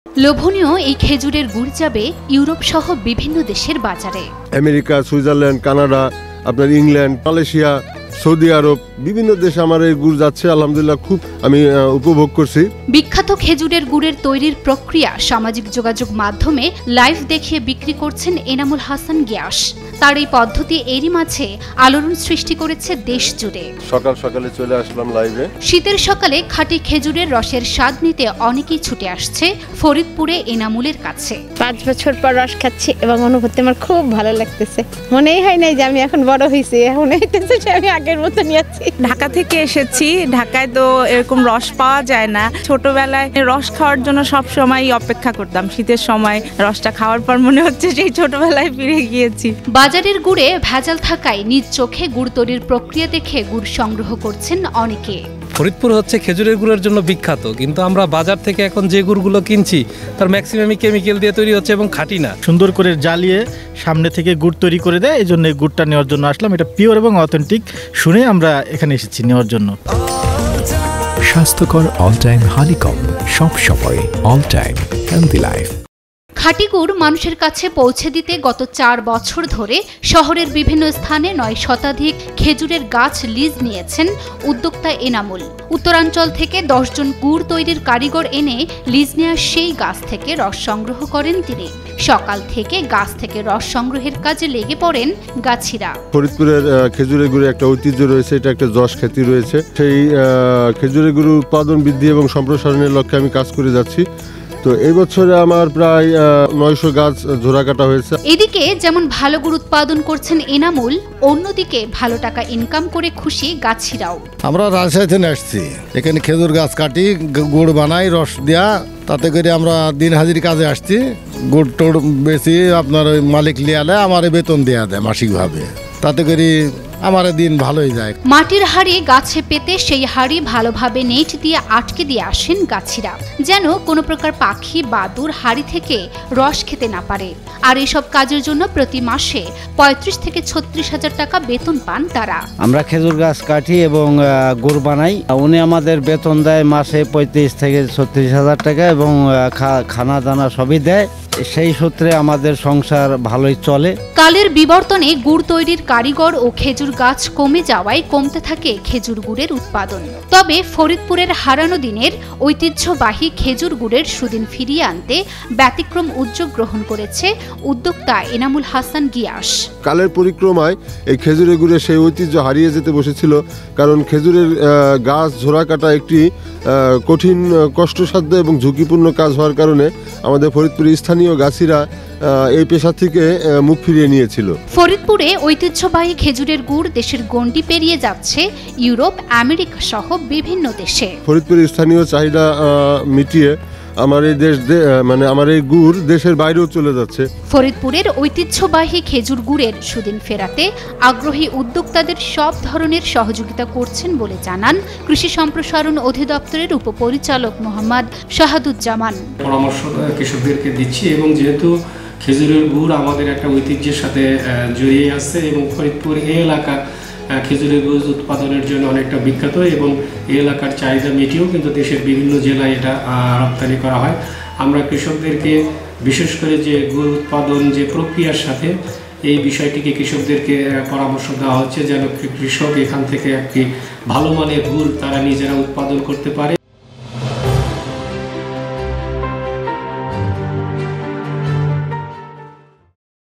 লোভনীয় এই খেজুরের গুড় যাবে ইউরোপ সহ বিভিন্ন দেশের বাজারে। আমেরিকা, সুইজারল্যান্ড, কানাডা, আপনার ইংল্যান্ড, মালয়েশিয়া, সৌদি আরব, বিভিন্ন দেশে আমার এই গুড় যাচ্ছে। আলহামদুলিল্লাহ খুব আমি উপভোগ করছি। বিখ্যাত খেজুরের গুড়ের তৈরির প্রক্রিয়া সামাজিক যোগাযোগ মাধ্যমে লাইভ দেখিয়ে বিক্রি করছেন এনামুল হাসান গিয়াস। তার এই পদ্ধতি এরই মাঝে আলোড়ন সৃষ্টি করেছে দেশ জুড়ে। সকাল সকালে চলে আসলাম লাইভে। শীতের সকালে খাঁটি খেজুরের রসের স্বাদ নিতে অনেকেই ছুটে আসছে ফরিদপুরে এনামুলের কাছে। 5 বছর পর রস খাচ্ছি এবং অনুভূতি আমার খুব ভালো লাগতেছে। মনেই হয় নাই যে আমি এখন বড় হয়েছি, এখন হইতেছে যে আমি আগের মতো নিয়েছি। ঢাকা থেকে এসেছি। ঢাকায় তো এরকম রস পাওয়া যায় না। ছোটবেলায় রস খাওয়ার জন্য সব সময় অপেক্ষা করতাম। শীতের সময় রসটা খাওয়ার পর মনে হচ্ছে সেই ছোটবেলায় ফিরে গিয়েছি। বাজারের গুড়ে ভেজাল থাকায় নিজ চোখে গুড় তৈরির প্রক্রিয়া দেখে গুড় সংগ্রহ করছেন অনেকে। ফরিদপুর হচ্ছে খেজুরের গুড়ের জন্য বিখ্যাত, কিন্তু আমরা বাজার থেকে এখন যে গুড়গুলো কিনছি তার ম্যাক্সিমামই কেমিক্যাল দিয়ে তৈরি হচ্ছে এবং খাঁটি না। সুন্দর করে জ্বালিয়ে সামনে থেকে গুড় তৈরি করে দেয়, এই জন্য গুড়টা নেওয়ার জন্য আসলাম। এটা পিওর এবং অথেন্টিক শুনে আমরা এখানে এসেছি নেওয়ার জন্য। স্বাস্থ্যকর অল টাইম হানিকম, সব সময় অল টাইম হেলদি লাইফ। খাঁটি গুড় মানুষের কাছে পৌঁছে দিতে গত 4 বছর ধরে শহরের বিভিন্ন স্থানে 9 শতাধিক খেজুরের গাছ লিজ নিয়েছেন উদ্যোক্তা এনামুল। উত্তরাঞ্চল থেকে 10 জন গুড় তৈরির কারিগর এনে লিজ নেওয়া সেই গাছ থেকে রস সংগ্রহ করেন তিনি। সকাল থেকে গাছ থেকে রস সংগ্রহের কাজে লেগে পড়েন গাছিরা। ফরিদপুরের খেজুরের গুড়ে একটা ঐতিহ্য রয়েছে, এটা একটা যশ খ্যাতি রয়েছে। সেই খেজুরের গুড় উৎপাদন বৃদ্ধি এবং সম্প্রসারণের লক্ষ্যে আমি কাজ করে যাচ্ছি। তো এই বছরে আমার প্রায় 900 গাছ ঝোড়া কাটা হয়েছে। এদিকে যেমন ভালো গুড় উৎপাদন করছেন এনামুল, অন্যদিকে ভালো টাকা ইনকাম করে খুশি গাছিরাও। আমরা রাজশাহী থেকে আসছি, এখানে খেজুর গাছ কাটি, গুড় বানাই, রস দেয়া, তাতে করে আমরা দিন হাজির কাজে আসছি। গুড় টোড় বেশি আপনার ওই মালিক লিয়ালে আমার বেতন দেয়া দেয় মাসিকভাবে, তাতে করে আমার দিন ভালোই যায়। মাটির হাড়ি গাছে পেতে সেই হাড়ি ভালোভাবে নেট দিয়ে আটকে দিয়ে আসেন গাছিরা, যেন কোনো প্রকার পাখি বাদুর হাড়ি থেকে রস খেতে না পারে। আর এসব কাজের জন্য প্রতি মাসে 35 থেকে 36 হাজার টাকা বেতন পান তারা। আমরা খেজুর গাছ কাটি এবং গুড় বানাই। উনি আমাদের বেতন দেয় মাসে 35 থেকে 36 হাজার টাকা এবং খানা দানা সবই দেয়। সেই সূত্রে আমাদের সংসার ভালোই চলে। কালের বিবর্তনে গুড় তৈরির কারিগর ও খেজুর গাছ কমে যাওয়ায় কমতে থাকে খেজুর গুড়ের উৎপাদন। তবে ফরিদপুরের হারানো দিনের ঐতিহ্যবাহী খেজুর গুড়ের সুদিন ফিরিয়ে আনতে ব্যতিক্রম উদ্যোগ গ্রহণ করেছে উদ্যোক্তা এনামুল হাসান গিয়াস। কালের পরিক্রমায় এই খেজুরের গুড়ের সেই ঐতিহ্য হারিয়ে যেতে বসেছিল, কারণ খেজুরের গাছ ঝোড়া কাটা একটি কঠিন, কষ্টসাধ্য এবং ঝুঁকিপূর্ণ কাজ হওয়ার কারণে আমাদের ফরিদপুরের স্থানীয় গাছিরা এই পেশা থেকে মুখ ফিরিয়ে নিয়েছিল। ফরিদপুরে ঐতিহ্যবাহী খেজুরের গুড় দেশের গণ্ডি পেরিয়ে যাচ্ছে ইউরোপ, আমেরিকা সহ বিভিন্ন দেশে। ফরিদপুরের স্থানীয় চাহিদা মিটিয়ে আমার এই আমার এই গুড় দেশের বাইরেও চলে যাচ্ছে। ফরিদপুরের ঐতিহ্যবাহী খেজুর গুড়ের সুদিন ফেরাতে আগ্রহী উদ্যোক্তাদের সব ধরনের সহযোগিতা করছেন বলে জানান কৃষি সম্প্রসারণ অধিদপ্তরের উপপরিচালক মোহাম্মদ শাহাদুজ্জামান। পরামর্শ কৃষকদেরকে দিচ্ছি এবং যেহেতু খেজুরের গুড় আমাদের একটা ঐতিহ্যের সাথে জড়িয়ে আছে এবং ফরিদপুর এই এলাকা খেজুরের গুড় উৎপাদনের জন্য অনেকটা বিখ্যাত এবং এই এলাকার চাহিদা মিটিয়েও কিন্তু দেশের বিভিন্ন জেলায় এটা রপ্তানি করা হয়। আমরা কৃষকদেরকে বিশেষ করে যে গুড় উৎপাদন যে প্রক্রিয়ার সাথে এই বিষয়টিকে কৃষকদেরকে পরামর্শ দেওয়া হচ্ছে, যেন কৃষক এখান থেকে একটি ভালো মানের গুড় তারা নিজেরা উৎপাদন করতে পারে।